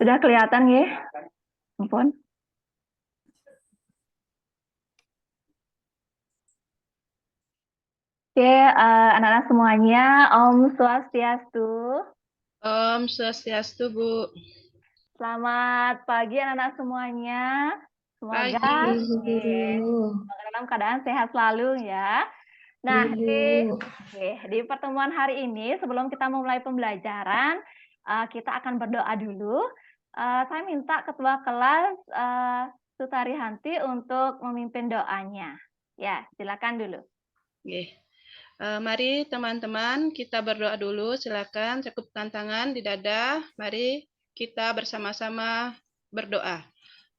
Sudah kelihatan ya? Ampun. Oke, anak-anak semuanya, Om Swastiastu. Om Swastiastu, Bu. Selamat pagi anak-anak semuanya. Semoga dalam keadaan sehat selalu ya. Nah, di pertemuan hari ini, sebelum kita memulai pembelajaran, kita akan berdoa dulu. Saya minta Ketua Kelas Sutari Hanti untuk memimpin doanya. Ya, silakan dulu. Oke. Mari teman-teman kita berdoa dulu. Silakan cukupkan tangan di dada. Mari kita bersama-sama berdoa.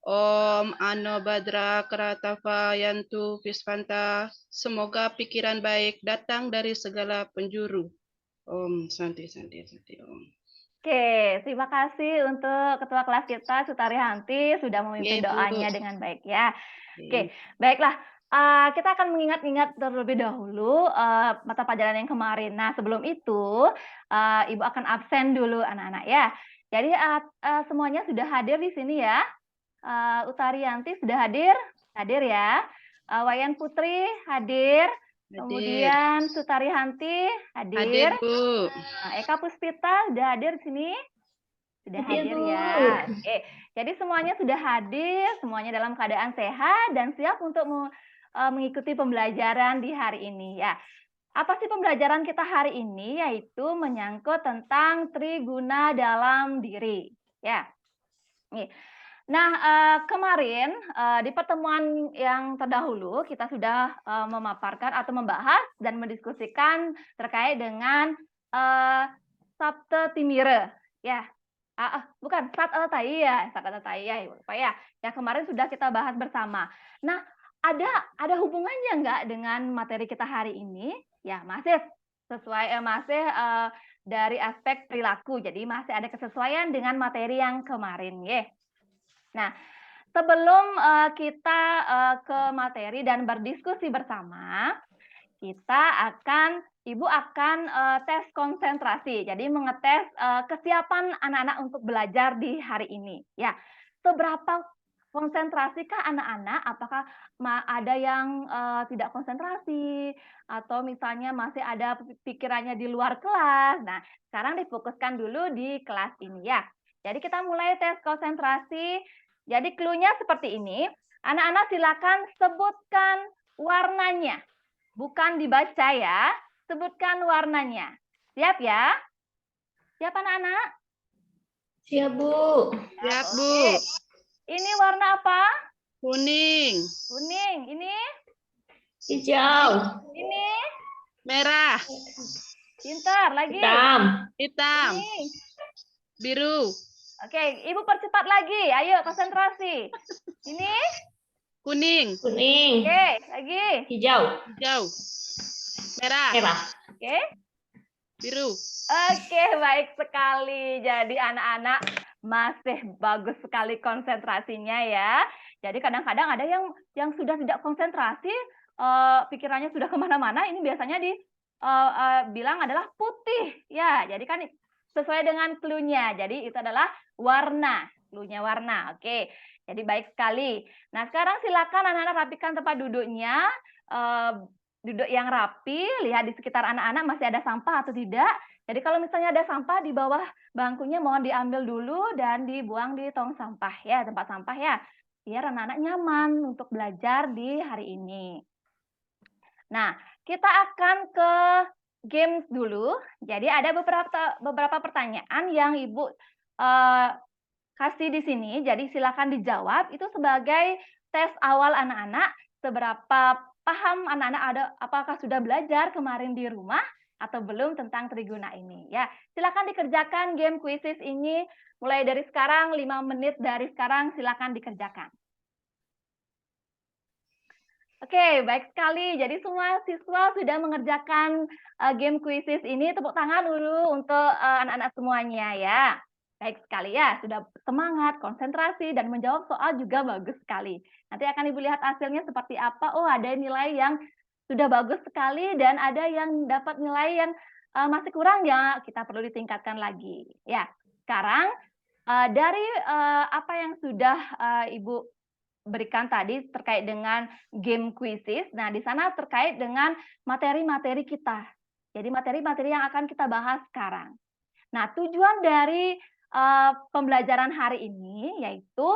Om Ano Badra Kratava Yantu Visvanta. Semoga pikiran baik datang dari segala penjuru. Om Santi Santi Santi Om. Oke, terima kasih untuk Ketua Kelas kita, Sutari Hanti, sudah memimpin doanya dengan baik ya. Oke, baiklah. Kita akan mengingat-ingat terlebih dahulu mata pelajaran yang kemarin. Nah, sebelum itu, Ibu akan absen dulu anak-anak ya. Jadi semuanya sudah hadir di sini ya. Utari Yanti sudah hadir? Hadir ya. Wayan Putri hadir. Kemudian Sutari Hanti hadir. Bu. Eka Puspita sudah hadir di sini? Sudah hadir ya. Oke. Jadi semuanya sudah hadir, semuanya dalam keadaan sehat dan siap untuk mengikuti pembelajaran di hari ini ya. Apa sih pembelajaran kita hari ini? Yaitu menyangkut tentang triguna dalam diri. Ya. Nih. Nah, kemarin di pertemuan yang terdahulu kita sudah memaparkan atau membahas dan mendiskusikan terkait dengan Sabte Timire, ya. Bukan Sabte Taiya, Sabte Taiya, Pak ya. Yang kemarin sudah kita bahas bersama. Nah, ada hubungannya nggak dengan materi kita hari ini? Ya, masih sesuai masih dari aspek perilaku. Jadi masih ada kesesuaian dengan materi yang kemarin, ya. Nah, sebelum kita ke materi dan berdiskusi bersama, Ibu akan tes konsentrasi. Jadi mengetes kesiapan anak-anak untuk belajar di hari ini. Ya, seberapa konsentrasikah anak-anak? Apakah ada yang tidak konsentrasi atau misalnya masih ada pikirannya di luar kelas? Nah, sekarang difokuskan dulu di kelas ini ya. Jadi kita mulai tes konsentrasi. Jadi clue-nya seperti ini. Anak-anak silakan sebutkan warnanya. Bukan dibaca ya. Sebutkan warnanya. Siap ya? Siap anak-anak? Siap, Bu. Siap, Bu. Oke. Ini warna apa? Kuning. Kuning. Ini? Hijau. Ini? Merah. Pintar. Lagi? Hitam. Ini? Biru. Oke, Ibu percepat lagi. Ayo, konsentrasi. Ini? Kuning. Oke, lagi. Hijau. Merah. Oke. Biru. Oke, baik sekali. Jadi anak-anak masih bagus sekali konsentrasinya ya. Jadi kadang-kadang ada yang sudah tidak konsentrasi, pikirannya sudah kemana-mana. Ini biasanya bilang adalah putih. Ya, jadi kan sesuai dengan clue-nya. Jadi itu adalah warna. Clue-nya warna. Oke. Jadi baik sekali. Nah, sekarang silakan anak-anak rapikan tempat duduknya. Duduk yang rapi, lihat di sekitar anak-anak masih ada sampah atau tidak. Jadi kalau misalnya ada sampah di bawah bangkunya mohon diambil dulu dan dibuang di tong sampah ya, tempat sampah ya. Biar anak-anak nyaman untuk belajar di hari ini. Nah, kita akan ke games dulu. Jadi ada beberapa pertanyaan yang Ibu kasih di sini. Jadi silakan dijawab. Itu sebagai tes awal anak-anak. Seberapa paham anak-anak apakah sudah belajar kemarin di rumah atau belum tentang triguna ini ya. Silakan dikerjakan game quizzes ini mulai dari sekarang 5 menit dari sekarang silakan dikerjakan. Oke, baik sekali. Jadi semua siswa sudah mengerjakan game quizzes ini. Tepuk tangan dulu untuk anak-anak semuanya ya. Baik sekali ya, sudah semangat, konsentrasi, dan menjawab soal juga bagus sekali. Nanti akan Ibu lihat hasilnya seperti apa. Oh, ada nilai yang sudah bagus sekali dan ada yang dapat nilai yang masih kurang ya, kita perlu ditingkatkan lagi. Ya, sekarang dari apa yang sudah Ibu berikan tadi terkait dengan game quizzes, nah di sana terkait dengan materi-materi kita. Jadi materi-materi yang akan kita bahas sekarang. Nah, tujuan dari pembelajaran hari ini yaitu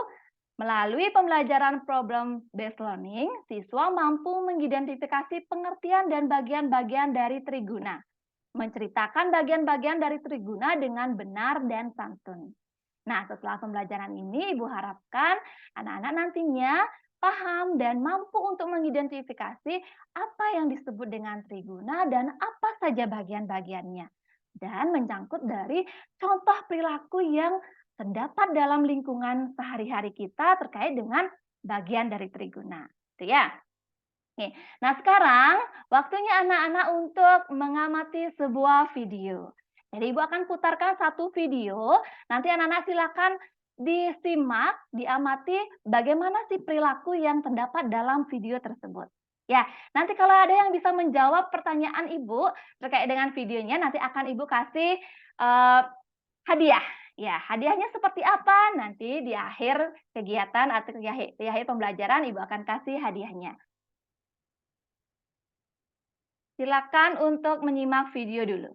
melalui pembelajaran problem based learning, siswa mampu mengidentifikasi pengertian dan bagian-bagian dari triguna, menceritakan bagian-bagian dari triguna dengan benar dan santun. Nah, setelah pembelajaran ini, Ibu harapkan anak-anak nantinya paham dan mampu untuk mengidentifikasi apa yang disebut dengan triguna dan apa saja bagian-bagiannya. Dan mencangkut dari contoh perilaku yang terdapat dalam lingkungan sehari-hari kita terkait dengan bagian dari triguna. Itu ya. Oke. Nah, sekarang waktunya anak-anak untuk mengamati sebuah video. Jadi Ibu akan putarkan satu video, nanti anak-anak silakan disimak, diamati bagaimana sih perilaku yang terdapat dalam video tersebut. Ya, nanti kalau ada yang bisa menjawab pertanyaan Ibu terkait dengan videonya, nanti akan Ibu kasih hadiah. Ya, hadiahnya seperti apa? Nanti di akhir kegiatan atau di akhir pembelajaran Ibu akan kasih hadiahnya. Silakan untuk menyimak video dulu.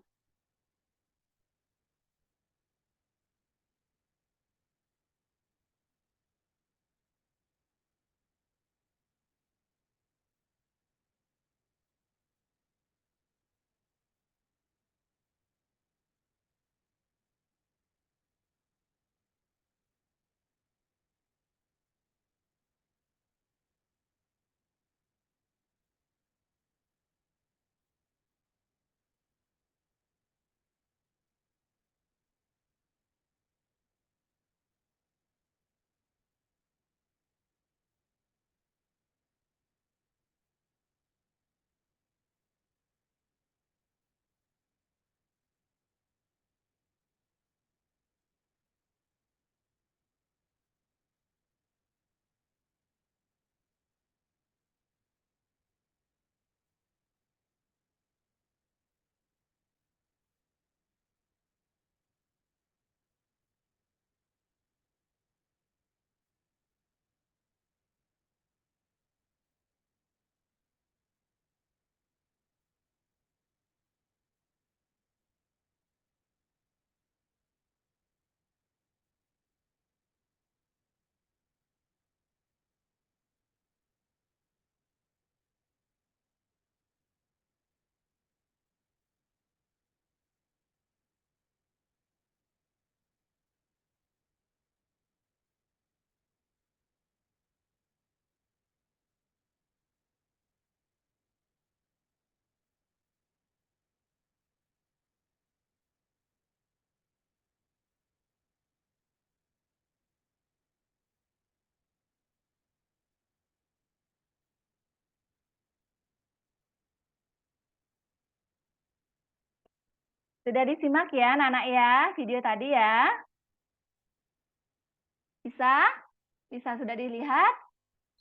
Sudah disimak ya anak-anak ya video tadi ya? Bisa? Bisa sudah dilihat?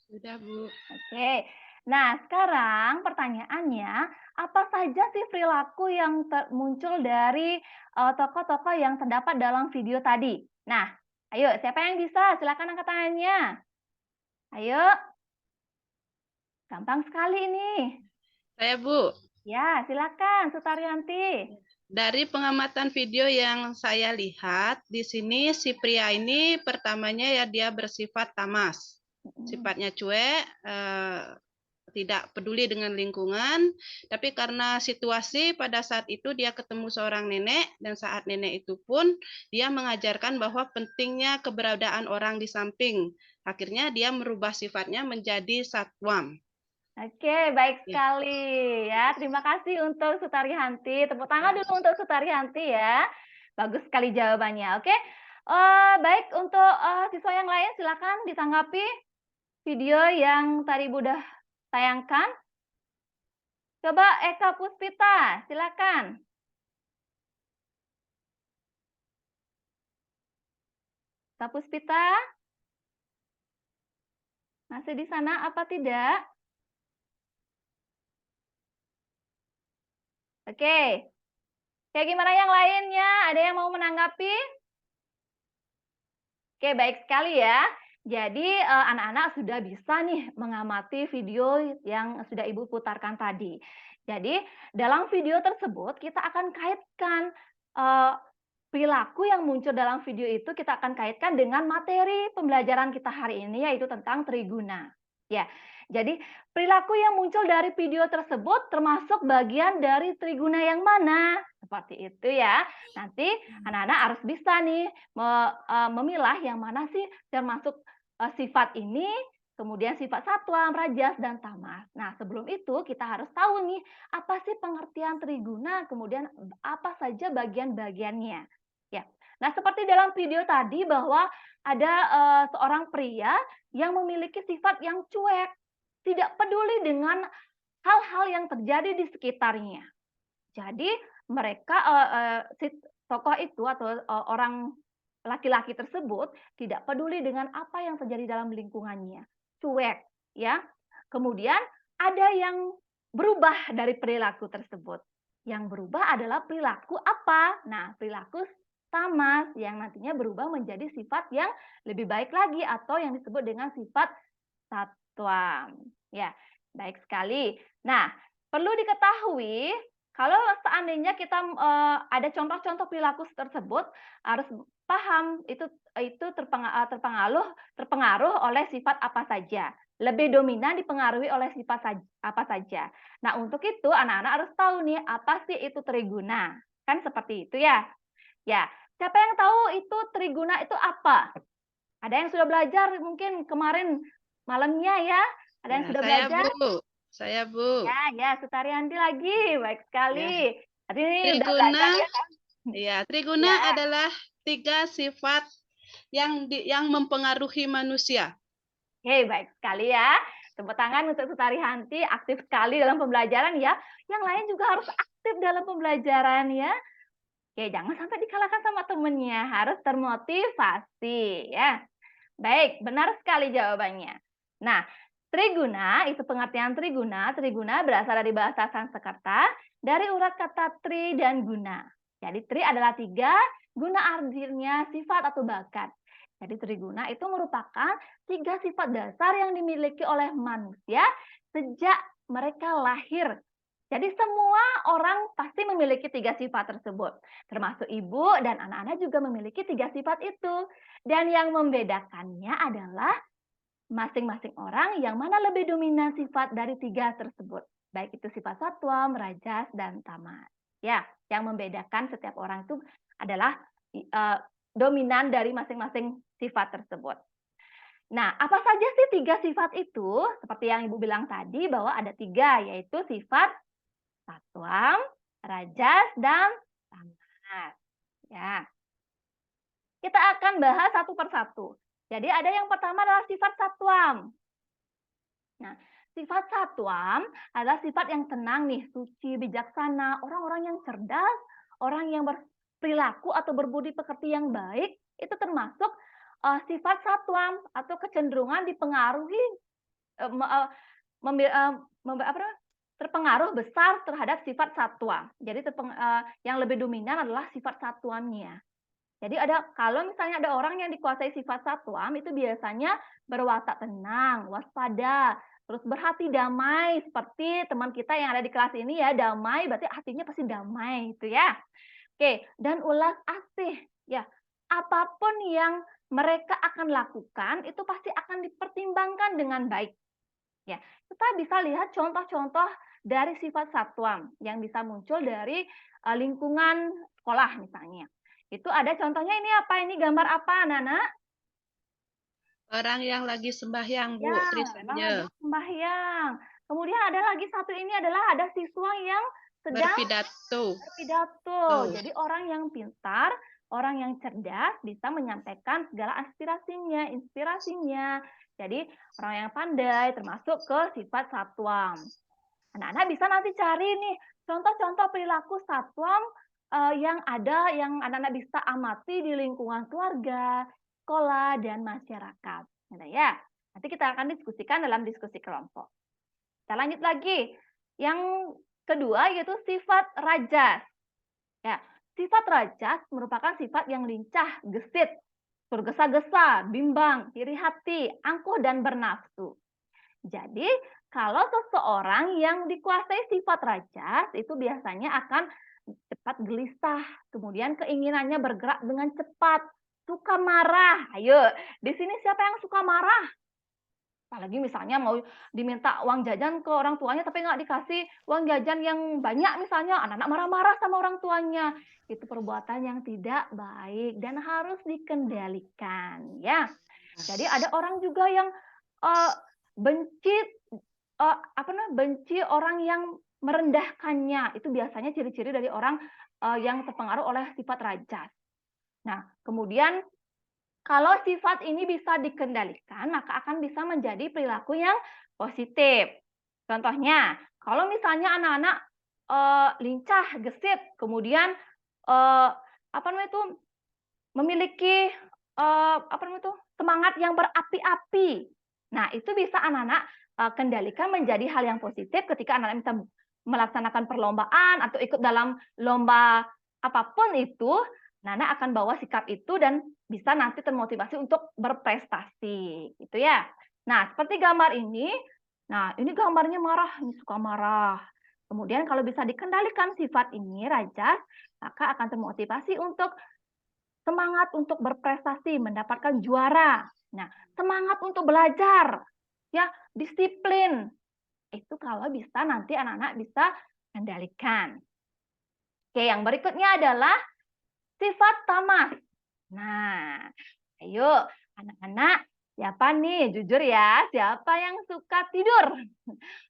Sudah, Bu. Oke. Nah, sekarang pertanyaannya, apa saja sih perilaku yang muncul dari tokoh-tokoh yang terdapat dalam video tadi? Nah, ayo siapa yang bisa? Silakan angkat tangannya. Ayo. Gampang sekali ini. Saya, Bu. Ya, silakan Sutaryanti. Dari pengamatan video yang saya lihat, di sini si pria ini pertamanya ya dia bersifat tamas. Sifatnya cuek, tidak peduli dengan lingkungan, tapi karena situasi pada saat itu dia ketemu seorang nenek, dan saat nenek itu pun dia mengajarkan bahwa pentingnya keberadaan orang di samping. Akhirnya dia merubah sifatnya menjadi satwam. Oke, baik Ya. sekali ya. Terima kasih untuk Sutaryanti. Tepuk tangan dulu untuk Sutaryanti ya. Bagus sekali jawabannya. Oke, baik untuk siswa yang lain silakan ditanggapi video yang tadi Ibu udah tayangkan. Coba Eka Puspita, silakan. Kak Puspita? Masih di sana apa tidak? Oke. Kayak gimana yang lainnya? Ada yang mau menanggapi? Oke, baik sekali ya. Jadi anak-anak sudah bisa nih mengamati video yang sudah Ibu putarkan tadi. Jadi dalam video tersebut kita akan kaitkan perilaku yang muncul dalam video itu kita akan kaitkan dengan materi pembelajaran kita hari ini yaitu tentang triguna. Ya. Jadi perilaku yang muncul dari video tersebut termasuk bagian dari triguna yang mana? Seperti itu ya. Nanti anak-anak harus bisa nih memilah yang mana sih termasuk sifat ini, kemudian sifat satwa, rajas, dan tamas. Nah, sebelum itu kita harus tahu nih, apa sih pengertian triguna, kemudian apa saja bagian-bagiannya. Ya. Nah, seperti dalam video tadi bahwa ada seorang pria yang memiliki sifat yang cuek, tidak peduli dengan hal-hal yang terjadi di sekitarnya. Jadi mereka si tokoh itu atau orang laki-laki tersebut tidak peduli dengan apa yang terjadi dalam lingkungannya, cuek, ya. Kemudian ada yang berubah dari perilaku tersebut. Yang berubah adalah perilaku apa? Nah, perilaku tamas yang nantinya berubah menjadi sifat yang lebih baik lagi atau yang disebut dengan sifat satwa. Ya, baik sekali. Nah, perlu diketahui kalau seandainya kita ada contoh-contoh perilaku tersebut harus paham itu terpengaruh oleh sifat apa saja. Lebih dominan dipengaruhi oleh sifat apa saja. Nah, untuk itu anak-anak harus tahu nih apa sih itu triguna. Kan seperti itu ya. Ya, siapa yang tahu itu triguna itu apa? Ada yang sudah belajar mungkin kemarin malamnya ya? Ada yang Ya, sudah saya belajar? Bu. Saya Bu. Ya, Sutarianti lagi. Baik sekali. Ya. Tadi ini udah Triguna, belajar ya? ya, triguna Ya. adalah 3 sifat yang mempengaruhi manusia. Oke, baik sekali ya. Tepuk tangan untuk Sutarianti, aktif sekali dalam pembelajaran ya. Yang lain juga harus aktif dalam pembelajaran ya. Oke, jangan sampai dikalahkan sama temennya, harus termotivasi ya. Baik, benar sekali jawabannya. Nah, triguna, itu pengertian triguna. Triguna berasal dari bahasa Sanskerta, dari urat kata tri dan guna. Jadi tri adalah 3, guna artinya sifat atau bakat. Jadi triguna itu merupakan 3 sifat dasar yang dimiliki oleh manusia sejak mereka lahir. Jadi semua orang pasti memiliki 3 sifat tersebut. Termasuk ibu dan anak-anak juga memiliki 3 sifat itu. Dan yang membedakannya adalah masing-masing orang yang mana lebih dominan sifat dari 3 tersebut. Baik itu sifat satwa, rajas, dan tamas. Ya, yang membedakan setiap orang itu adalah dominan dari masing-masing sifat tersebut. Nah, apa saja sih 3 sifat itu? Seperti yang Ibu bilang tadi bahwa ada 3, yaitu sifat satwa, rajas, dan tamas. Ya. Kita akan bahas satu persatu. Jadi ada yang pertama adalah sifat satwam. Nah, sifat satwam adalah sifat yang tenang nih, suci, bijaksana, orang-orang yang cerdas, orang yang berperilaku atau berbudi pekerti yang baik, itu termasuk sifat satwam atau kecenderungan dipengaruhi terpengaruh besar terhadap sifat satwa. Jadi yang lebih dominan adalah sifat satwamnya. Jadi kalau misalnya ada orang yang dikuasai sifat satwam itu biasanya berwatak tenang, waspada, terus berhati damai seperti teman kita yang ada di kelas ini ya, damai berarti hatinya pasti damai itu ya. Oke, dan ulas asih ya. Apapun yang mereka akan lakukan itu pasti akan dipertimbangkan dengan baik. Ya, kita bisa lihat contoh-contoh dari sifat satwam yang bisa muncul dari lingkungan sekolah misalnya. Itu ada contohnya ini apa? Ini gambar apa, Nana? Orang yang lagi sembahyang, Bu, Ya, tulisannya. lagi sembahyang. Kemudian ada lagi satu ini adalah ada siswa yang sedang Berpidato. berpidato. Jadi orang yang pintar, orang yang cerdas bisa menyampaikan segala aspirasinya, inspirasinya. Jadi orang yang pandai termasuk ke sifat satwam. Anak-anak bisa nanti cari nih contoh-contoh perilaku satwam yang ada yang anak-anak bisa amati di lingkungan keluarga, sekolah dan masyarakat. Gitu ya. Nanti kita akan diskusikan dalam diskusi kelompok. Kita lanjut lagi. Yang kedua yaitu sifat rajas. Ya, sifat rajas merupakan sifat yang lincah, gesit, tergesa-gesa, bimbang, iri hati, angkuh dan bernafsu. Jadi, kalau seseorang yang dikuasai sifat rajas itu biasanya akan cepat gelisah, kemudian keinginannya bergerak dengan cepat, suka marah. Ayo, di sini siapa yang suka marah? Apalagi misalnya mau diminta uang jajan ke orang tuanya tapi nggak dikasih uang jajan yang banyak misalnya, anak-anak marah-marah sama orang tuanya. Itu perbuatan yang tidak baik dan harus dikendalikan ya. Jadi ada orang juga yang benci benci orang yang merendahkannya. Itu biasanya ciri-ciri dari orang yang terpengaruh oleh sifat rajas. Nah, kemudian kalau sifat ini bisa dikendalikan, maka akan bisa menjadi perilaku yang positif. Contohnya, kalau misalnya anak-anak lincah, gesit, kemudian memiliki semangat yang berapi-api. Nah, itu bisa anak-anak kendalikan menjadi hal yang positif ketika anak-anak bisa melaksanakan perlombaan atau ikut dalam lomba apapun itu, anak-anak akan bawa sikap itu dan bisa nanti termotivasi untuk berprestasi, gitu ya. Nah, seperti gambar ini. Nah, ini gambarnya marah, ini suka marah. Kemudian kalau bisa dikendalikan sifat ini, rajas, maka akan termotivasi untuk semangat untuk berprestasi, mendapatkan juara. Nah, semangat untuk belajar, ya, disiplin. Itu kalau bisa nanti anak-anak bisa kendalikan. Oke, yang berikutnya adalah sifat tamas. Nah, ayo anak-anak, siapa nih? Jujur ya, siapa yang suka tidur?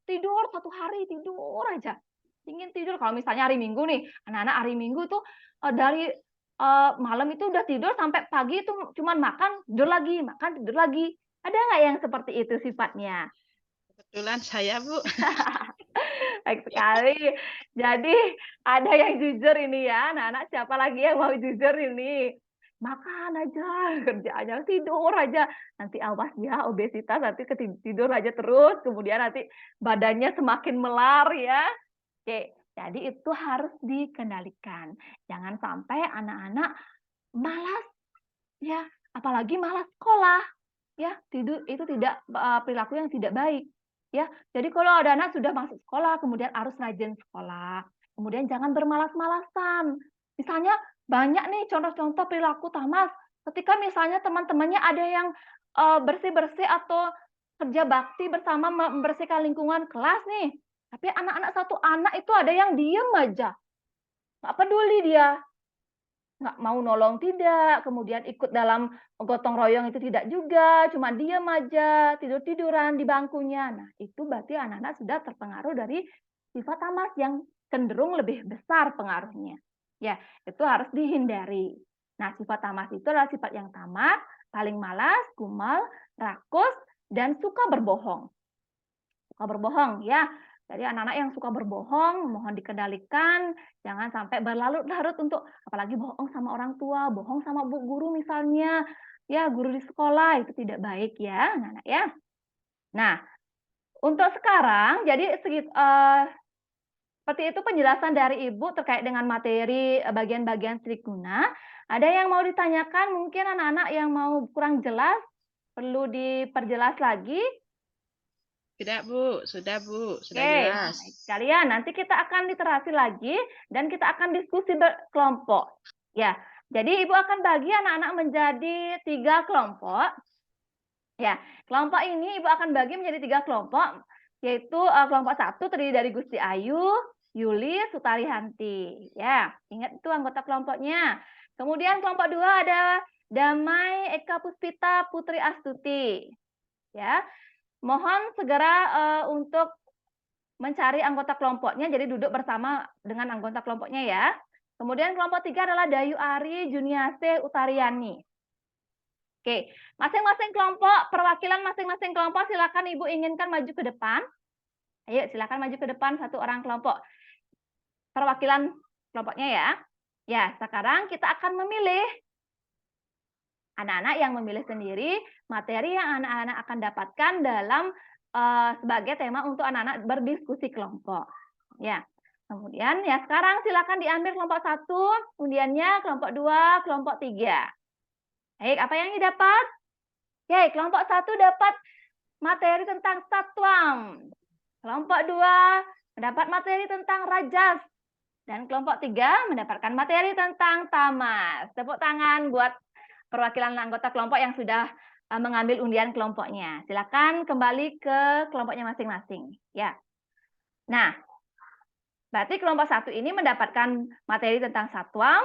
Tidur satu hari, tidur aja. Ingin tidur. Kalau misalnya hari Minggu nih, anak-anak hari Minggu tuh dari malam itu udah tidur sampai pagi itu cuman makan, tidur lagi, makan, tidur lagi. Ada nggak yang seperti itu sifatnya? Kebetulan saya, Bu. Baik sekali. Jadi ada yang jujur ini ya, anak-anak siapa lagi yang mau jujur ini? Makan aja, kerja aja, tidur aja. Nanti awas ya obesitas, nanti tidur aja terus, kemudian nanti badannya semakin melar ya. Oke, jadi itu harus dikendalikan. Jangan sampai anak-anak malas ya, apalagi malas sekolah. Ya, tidur itu tidak perilaku yang tidak baik. Ya, jadi kalau ada anak sudah masuk sekolah, kemudian harus rajin sekolah. Kemudian jangan bermalas-malasan. Misalnya banyak nih contoh-contoh perilaku tamas. Ketika misalnya teman-temannya ada yang bersih-bersih atau kerja bakti bersama membersihkan lingkungan kelas nih. Tapi anak-anak satu anak itu ada yang diem aja. Nggak peduli dia. Nggak mau nolong tidak, kemudian ikut dalam gotong royong itu tidak juga, cuma diam aja, tidur-tiduran di bangkunya. Nah, itu berarti anak-anak sudah terpengaruh dari sifat tamas yang cenderung lebih besar pengaruhnya. Ya, itu harus dihindari. Nah, sifat tamas itu adalah sifat yang tamak, paling malas, kumal, rakus, dan suka berbohong. Suka berbohong, ya. Jadi anak-anak yang suka berbohong, mohon dikendalikan, jangan sampai berlarut-larut untuk apalagi bohong sama orang tua, bohong sama bu guru misalnya, ya guru di sekolah itu tidak baik ya, anak-anak ya. Nah, untuk sekarang jadi seperti itu penjelasan dari Ibu terkait dengan materi bagian-bagian seliguna. Ada yang mau ditanyakan mungkin anak-anak yang mau kurang jelas perlu diperjelas lagi. Tidak, Bu. Sudah, Bu. Sudah Oke, jelas. baik sekalian. Nanti kita akan literasi lagi dan kita akan diskusi berkelompok. Ya, jadi Ibu akan bagi anak-anak menjadi 3 kelompok. Ya, kelompok ini Ibu akan bagi menjadi 3 kelompok, yaitu kelompok 1 terdiri dari Gusti Ayu, Yuli, Sutarihanti. Ya, ingat itu anggota kelompoknya. Kemudian kelompok 2 ada Damai, Eka Puspita, Putri Astuti. Ya, mohon segera untuk mencari anggota kelompoknya, jadi duduk bersama dengan anggota kelompoknya ya. Kemudian kelompok 3 adalah Dayu Ari, Juniase, Utariani. Oke, masing-masing kelompok, perwakilan masing-masing kelompok silakan Ibu inginkan maju ke depan. Ayo silakan maju ke depan satu orang kelompok. Perwakilan kelompoknya ya. Ya, sekarang kita akan memilih Anak-anak yang memilih sendiri materi yang anak-anak akan dapatkan dalam sebagai tema untuk anak-anak berdiskusi kelompok. Ya. Kemudian ya sekarang silakan diambil kelompok 1, undiannya kelompok 2, kelompok 3. Baik, apa yang didapat? Oke, kelompok 1 dapat materi tentang satwam. Kelompok 2 mendapat materi tentang rajas. Dan kelompok 3 mendapatkan materi tentang tamas. Tepuk tangan buat perwakilan anggota kelompok yang sudah mengambil undian kelompoknya. Silakan kembali ke kelompoknya masing-masing. Ya. Nah, berarti kelompok 1 ini mendapatkan materi tentang satwam,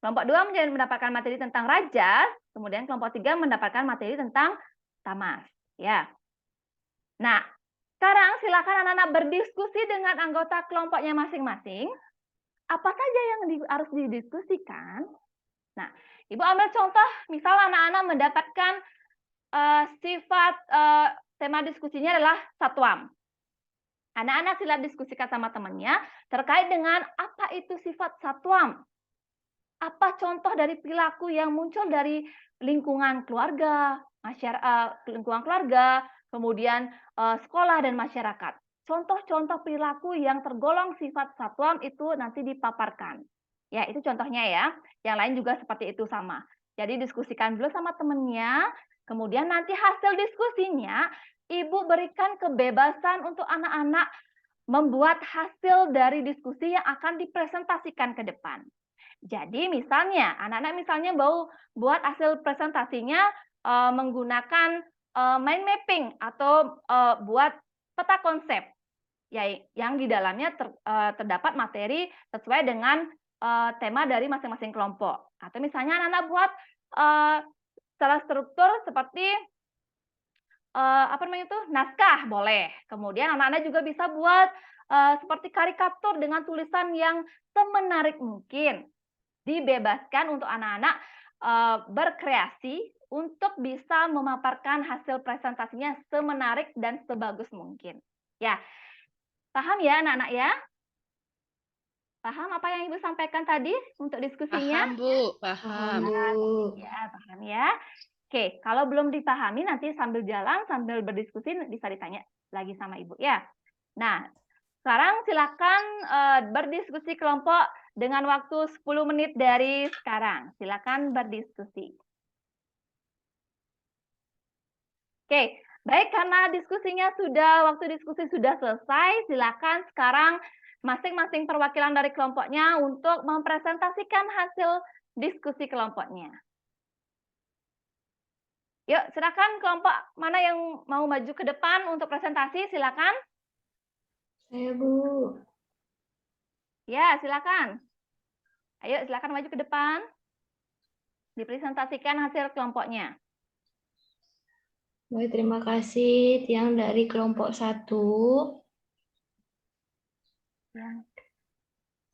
kelompok 2 mendapatkan materi tentang rajas, kemudian kelompok 3 mendapatkan materi tentang tamas. Ya. Nah, sekarang silakan anak-anak berdiskusi dengan anggota kelompoknya masing-masing. Apa saja yang harus didiskusikan? Nah, Ibu ambil contoh, misal anak-anak mendapatkan sifat tema diskusinya adalah satwam. Anak-anak silakan diskusikan sama temannya terkait dengan apa itu sifat satwam. Apa contoh dari perilaku yang muncul dari lingkungan keluarga, kemudian sekolah dan masyarakat. Contoh-contoh perilaku yang tergolong sifat satwam itu nanti dipaparkan. Ya, itu contohnya ya. Yang lain juga seperti itu sama. Jadi diskusikan dulu sama temennya, kemudian nanti hasil diskusinya, Ibu berikan kebebasan untuk anak-anak membuat hasil dari diskusi yang akan dipresentasikan ke depan. Jadi misalnya, anak-anak misalnya buat hasil presentasinya menggunakan mind mapping atau buat peta konsep. Ya, yang di dalamnya terdapat materi sesuai dengan tema dari masing-masing kelompok. Atau misalnya anak-anak buat secara struktur seperti naskah boleh. Kemudian anak-anak juga bisa buat seperti karikatur dengan tulisan yang semenarik mungkin. Dibebaskan untuk anak-anak berkreasi untuk bisa memaparkan hasil presentasinya semenarik dan sebagus mungkin. Ya, paham ya anak-anak ya? Paham apa yang Ibu sampaikan tadi untuk diskusinya? Paham, Bu. Paham, Paham. Bu. Ya, paham ya. Oke, kalau belum dipahami nanti sambil jalan, sambil berdiskusi bisa ditanya lagi sama Ibu ya. Nah, sekarang silakan berdiskusi kelompok dengan waktu 10 menit dari sekarang. Silakan berdiskusi. Oke, baik karena waktu diskusi sudah selesai, silakan sekarang masing-masing perwakilan dari kelompoknya untuk mempresentasikan hasil diskusi kelompoknya. Yuk, silakan kelompok mana yang mau maju ke depan untuk presentasi, silakan. Saya, Bu. Ya, silakan. Ayo, silakan maju ke depan. Dipresentasikan hasil kelompoknya. Baik, terima kasih yang dari kelompok 1.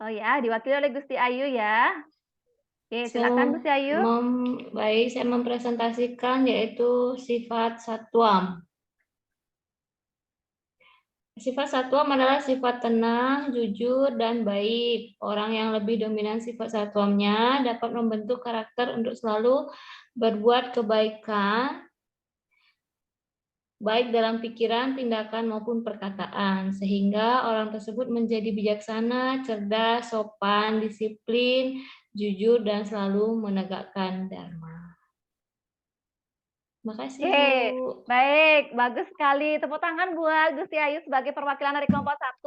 Oh ya, diwakili oleh Gusti Ayu ya. Oke, silakan Gusti Ayu. Baik, saya mempresentasikan yaitu sifat satwam. Sifat satwam adalah sifat tenang, jujur, dan baik. Orang yang lebih dominan sifat satwamnya dapat membentuk karakter untuk selalu berbuat kebaikan, baik dalam pikiran, tindakan, maupun perkataan, sehingga orang tersebut menjadi bijaksana, cerdas, sopan, disiplin, jujur, dan selalu menegakkan dharma. Terima kasih, Bu. Baik, bagus sekali. Tepuk tangan buat Gusti Ayu sebagai perwakilan dari kelompok 1.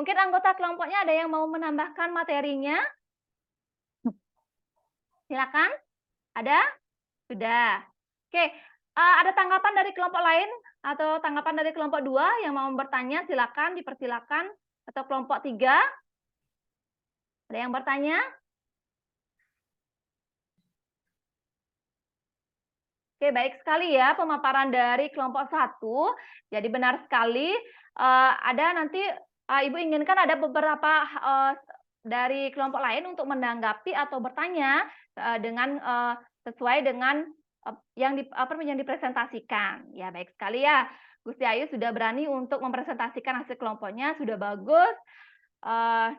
Mungkin anggota kelompoknya ada yang mau menambahkan materinya? Silakan. Ada? Sudah. Oke, ada tanggapan dari kelompok lain atau tanggapan dari kelompok 2 yang mau bertanya, silakan, dipersilakan. Atau kelompok 3? Ada yang bertanya? Oke, baik sekali ya pemaparan dari kelompok 1. Jadi benar sekali, ada nanti Ibu inginkan ada beberapa dari kelompok lain untuk menanggapi atau bertanya dengan sesuai dengan yang dipresentasikan. Ya, baik sekali ya. Gusti Ayu sudah berani untuk mempresentasikan hasil kelompoknya, sudah bagus.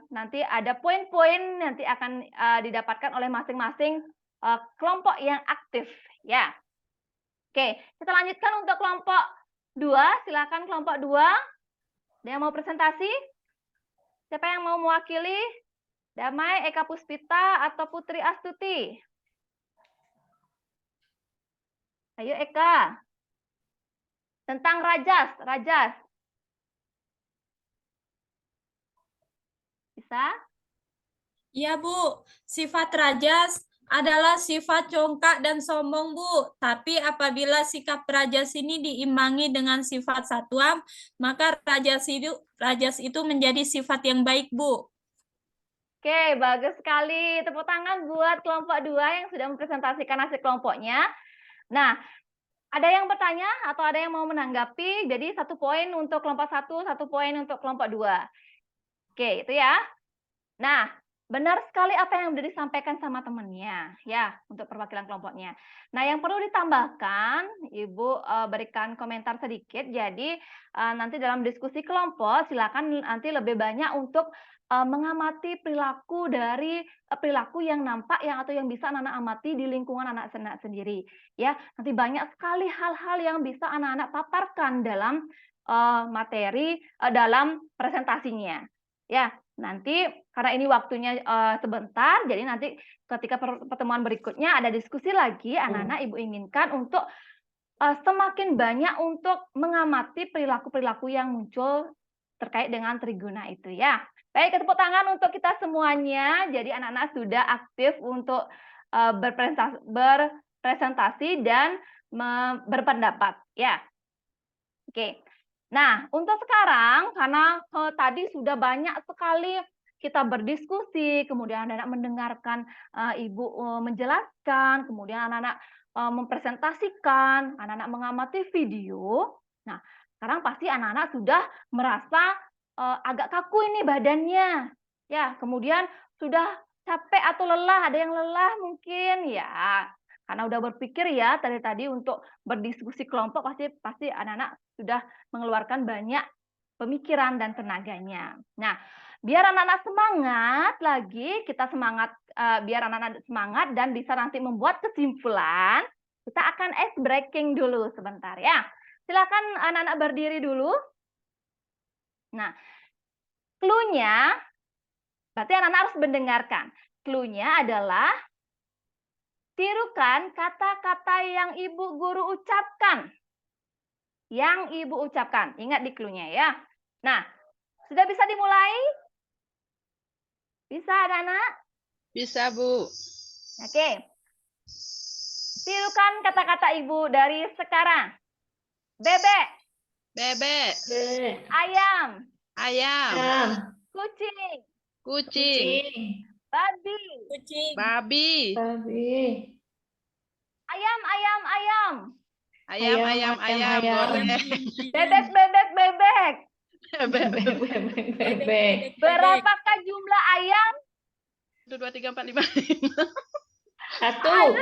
Nanti ada poin-poin nanti akan didapatkan oleh masing-masing kelompok yang aktif. Ya. Oke, kita lanjutkan untuk kelompok 2. Silakan kelompok 2. Ada yang mau presentasi? Siapa yang mau mewakili? Damai, Eka Puspita, atau Putri Astuti? Ayo Eka. Tentang rajas, rajas. Bisa? Iya, Bu. Sifat rajas adalah sifat congkak dan sombong, Bu. Tapi apabila sikap rajas ini diimbangi dengan sifat satwa, maka rajas itu menjadi sifat yang baik, Bu. Oke, bagus sekali. Tepuk tangan buat kelompok 2 yang sudah mempresentasikan hasil kelompoknya. Nah, ada yang bertanya atau ada yang mau menanggapi? Jadi 1 poin untuk kelompok 1, 1 poin untuk kelompok 2. Oke, itu ya. Nah, benar sekali apa yang sudah disampaikan sama temannya, ya, untuk perwakilan kelompoknya. Nah, yang perlu ditambahkan, Ibu berikan komentar sedikit. Jadi, nanti dalam diskusi kelompok, silakan nanti lebih banyak untuk mengamati perilaku dari perilaku yang nampak atau yang bisa anak-anak amati di lingkungan anak-anak sendiri. Ya, nanti banyak sekali hal-hal yang bisa anak-anak paparkan dalam materi dalam presentasinya. Ya, nanti karena ini waktunya sebentar, jadi nanti ketika pertemuan berikutnya ada diskusi lagi, anak-anak Ibu inginkan untuk semakin banyak untuk mengamati perilaku-perilaku yang muncul terkait dengan triguna itu ya. Baik, tepuk tangan untuk kita semuanya. Jadi anak-anak sudah aktif untuk berpresentasi dan berpendapat ya. Oke. Nah, untuk sekarang karena tadi sudah banyak sekali kita berdiskusi, kemudian anak-anak mendengarkan Ibu menjelaskan, kemudian anak-anak mempresentasikan, anak-anak mengamati video. Nah, sekarang pasti anak-anak sudah merasa agak kaku ini badannya. Ya, kemudian sudah capek atau lelah, ada yang lelah mungkin ya. Karena udah berpikir ya tadi untuk berdiskusi kelompok pasti anak-anak sudah mengeluarkan banyak pemikiran dan tenaganya. Nah, biar anak-anak semangat lagi, kita semangat biar anak-anak semangat dan bisa nanti membuat kesimpulan, kita akan ice breaking dulu sebentar ya. Silakan anak-anak berdiri dulu. Nah, clue-nya berarti anak-anak harus mendengarkan. Clue-nya adalah tirukan kata-kata yang Ibu guru ucapkan. Yang Ibu ucapkan. Ingat di clue-nya ya. Nah, sudah bisa dimulai? Bisa anak-anak? Bisa, Bu. Oke. Tirukan kata-kata Ibu dari sekarang. Bebek. Bebek. Ayam. Ayam. Kucing. Kucing. Babi. Kucing. Babi. Ayam, ayam, ayam. Ayam, ayam, ayam. Goreng. Bebek, bebek, bebek. Bebek. Berapakah jumlah ayam? 1, 2, 3, 4, 5, 5. 1.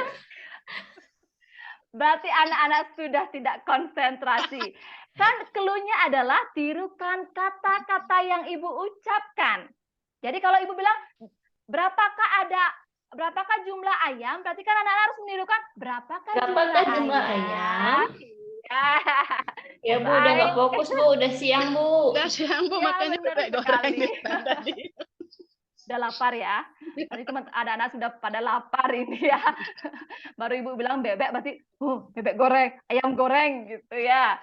Berarti anak-anak sudah tidak konsentrasi. Kan clue-nya adalah tirukan kata-kata yang Ibu ucapkan. Jadi kalau Ibu bilang, berapakah jumlah ayam? Berarti kan anak-anak harus menirukan berapakah jumlah ayam? Ya Bu, udah nggak fokus Bu, udah siang Bu. Udah siang, Bu, Ya, makanya benar bebek goreng sekali. tadi. Udah lapar ya. Tadi teman anak-anak sudah pada lapar ini ya. Baru Ibu bilang bebek berarti bebek goreng, ayam goreng gitu ya.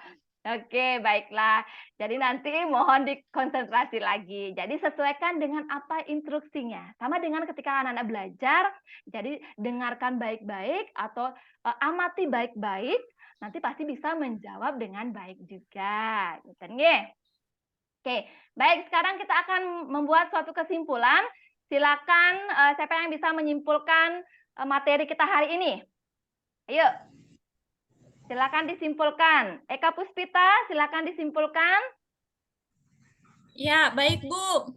Oke, baiklah. Jadi nanti mohon dikonsentrasi lagi. Jadi sesuaikan dengan apa instruksinya. Sama dengan ketika anak-anak belajar, jadi dengarkan baik-baik atau amati baik-baik, nanti pasti bisa menjawab dengan baik juga. Gitu nggih? Oke, baik. Sekarang kita akan membuat suatu kesimpulan. Silakan siapa yang bisa menyimpulkan materi kita hari ini? Ayo. Silakan disimpulkan. Eka Puspita, silakan disimpulkan. Ya, baik Bu.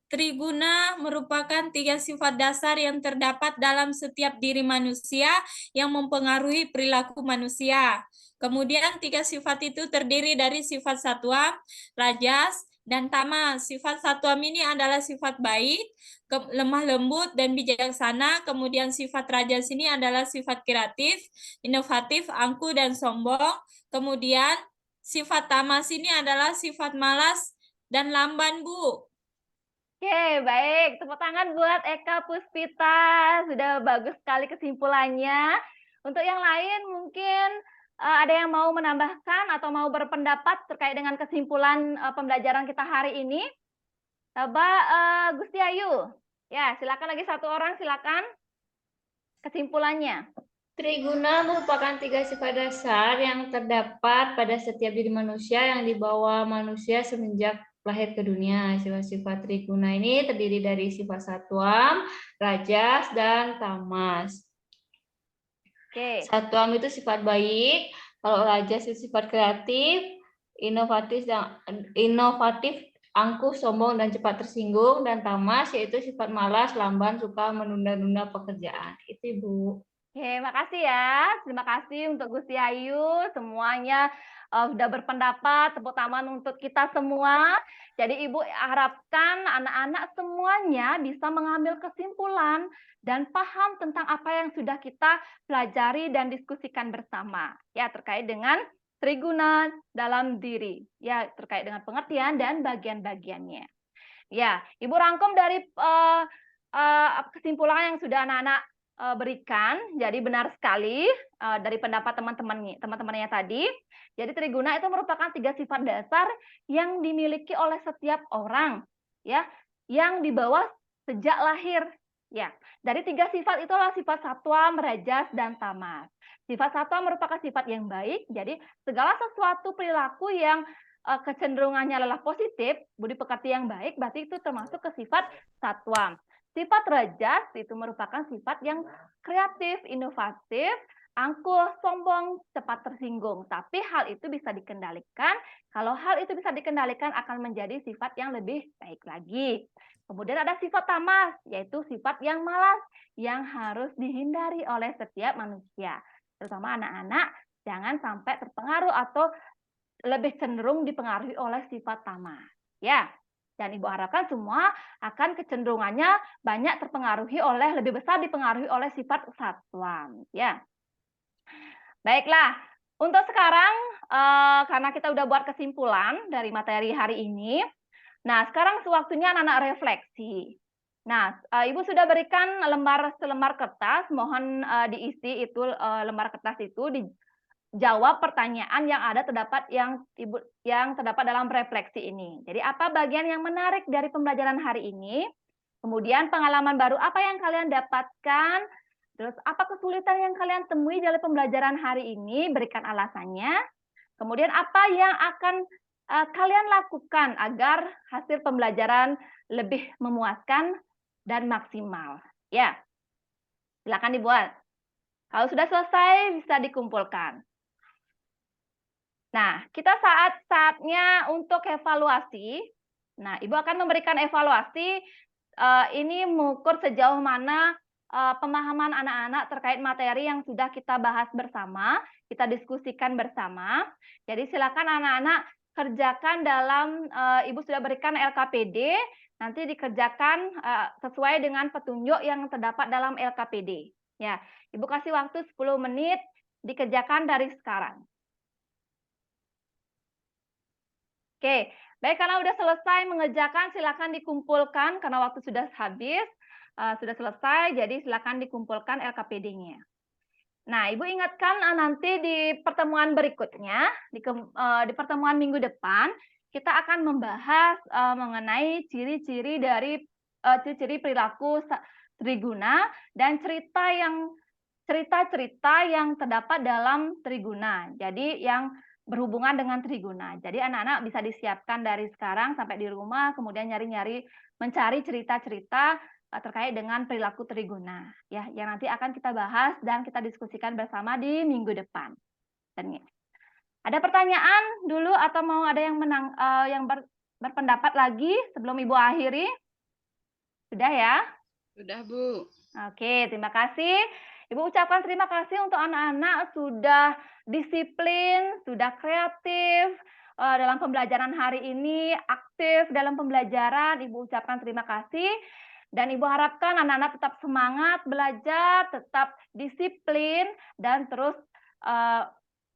Triguna merupakan 3 sifat dasar yang terdapat dalam setiap diri manusia yang mempengaruhi perilaku manusia. Kemudian 3 sifat itu terdiri dari sifat satwa, rajas, dan tamas. Sifat Satwam ini adalah sifat baik, lemah lembut, dan bijaksana. Kemudian sifat Rajas ini adalah sifat kreatif, inovatif, angkuh, dan sombong. Kemudian sifat tamas ini adalah sifat malas dan lamban, Bu. Oke, baik. Tepuk tangan buat Eka Puspita. Sudah bagus sekali kesimpulannya. Untuk yang lain mungkin ada yang mau menambahkan atau mau berpendapat terkait dengan kesimpulan pembelajaran kita hari ini? Coba Gusti Ayu. Ya, silakan lagi satu orang, silakan. Kesimpulannya. Triguna merupakan 3 sifat dasar yang terdapat pada setiap diri manusia yang dibawa manusia semenjak lahir ke dunia. Sifat-sifat triguna ini terdiri dari sifat Satwam, Rajas, dan Tamas. Oke. Satwam itu sifat baik, kalau Rajas itu sifat kreatif, inovatif, angkuh, sombong, dan cepat tersinggung, dan Tamas yaitu sifat malas, lamban, suka menunda-nunda pekerjaan. Itu, Ibu. Oke, makasih ya. Terima kasih untuk Gusti Ayu. Semuanya sudah berpendapat. Tepuk tangan untuk kita semua. Jadi Ibu harapkan anak-anak semuanya bisa mengambil kesimpulan dan paham tentang apa yang sudah kita pelajari dan diskusikan bersama. Ya, terkait dengan triguna dalam diri. Ya, terkait dengan pengertian dan bagian-bagiannya. Ya, Ibu rangkum dari kesimpulan yang sudah anak-anak berikan. Jadi benar sekali dari pendapat teman-temannya tadi. Jadi triguna itu merupakan 3 sifat dasar yang dimiliki oleh setiap orang, ya, yang dibawa sejak lahir. Ya, dari 3 sifat itulah sifat Satwam, Rajas, dan Tamas. Sifat Satwam merupakan sifat yang baik. Jadi segala sesuatu perilaku yang kecenderungannya adalah positif, budi pekerti yang baik, berarti itu termasuk ke sifat Satwam. Sifat Rajas itu merupakan sifat yang kreatif, inovatif, angkuh, sombong, cepat tersinggung. Tapi hal itu bisa dikendalikan. Kalau hal itu bisa dikendalikan akan menjadi sifat yang lebih baik lagi. Kemudian ada sifat Tamas, yaitu sifat yang malas, yang harus dihindari oleh setiap manusia. Terutama anak-anak, jangan sampai terpengaruh atau lebih cenderung dipengaruhi oleh sifat tamas. Ya, dan Ibu harapkan semua akan kecenderungannya banyak lebih besar dipengaruhi oleh sifat Satwam. Ya, baiklah. Untuk sekarang, karena kita udah buat kesimpulan dari materi hari ini, nah sekarang sewaktunya anak-anak refleksi. Nah, Ibu sudah berikan selembar kertas, mohon diisi itu lembar kertas itu jawab pertanyaan yang terdapat dalam refleksi ini. Jadi apa bagian yang menarik dari pembelajaran hari ini? Kemudian pengalaman baru apa yang kalian dapatkan? Terus apa kesulitan yang kalian temui dari pembelajaran hari ini? Berikan alasannya. Kemudian apa yang akan kalian lakukan agar hasil pembelajaran lebih memuaskan dan maksimal? Ya, silakan dibuat. Kalau sudah selesai bisa dikumpulkan. Nah, kita saatnya untuk evaluasi. Nah, Ibu akan memberikan evaluasi ini mengukur sejauh mana pemahaman anak-anak terkait materi yang sudah kita bahas bersama, kita diskusikan bersama. Jadi silakan anak-anak kerjakan dalam Ibu sudah berikan LKPD, nanti dikerjakan sesuai dengan petunjuk yang terdapat dalam LKPD. Ya, Ibu kasih waktu 10 menit dikerjakan dari sekarang. Oke, baik, karena sudah selesai mengerjakan, silakan dikumpulkan karena waktu sudah habis, sudah selesai, jadi silakan dikumpulkan LKPD-nya. Nah, Ibu ingatkan nanti di pertemuan berikutnya, di pertemuan minggu depan, kita akan membahas mengenai ciri-ciri dari ciri-ciri perilaku triguna dan cerita-cerita yang terdapat dalam triguna. Jadi yang berhubungan dengan triguna. Jadi anak-anak bisa disiapkan dari sekarang sampai di rumah, kemudian mencari cerita-cerita terkait dengan perilaku triguna, ya, yang nanti akan kita bahas dan kita diskusikan bersama di minggu depan. Dan ada pertanyaan dulu atau mau ada yang berpendapat lagi sebelum Ibu akhiri? Sudah ya? Sudah, Bu. Oke, terima kasih. Ibu ucapkan terima kasih untuk anak-anak sudah disiplin, sudah kreatif, dalam pembelajaran hari ini aktif dalam pembelajaran. Ibu ucapkan terima kasih. Dan Ibu harapkan anak-anak tetap semangat belajar, tetap disiplin, dan terus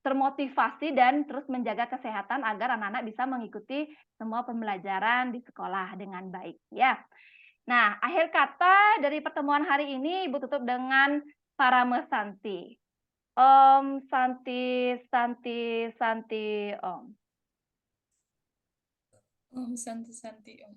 termotivasi dan terus menjaga kesehatan agar anak-anak bisa mengikuti semua pembelajaran di sekolah dengan baik. Ya. Nah, akhir kata dari pertemuan hari ini Ibu tutup dengan Parame Santi. Om Santi Santi Santi Om. Om Santi Santi Om.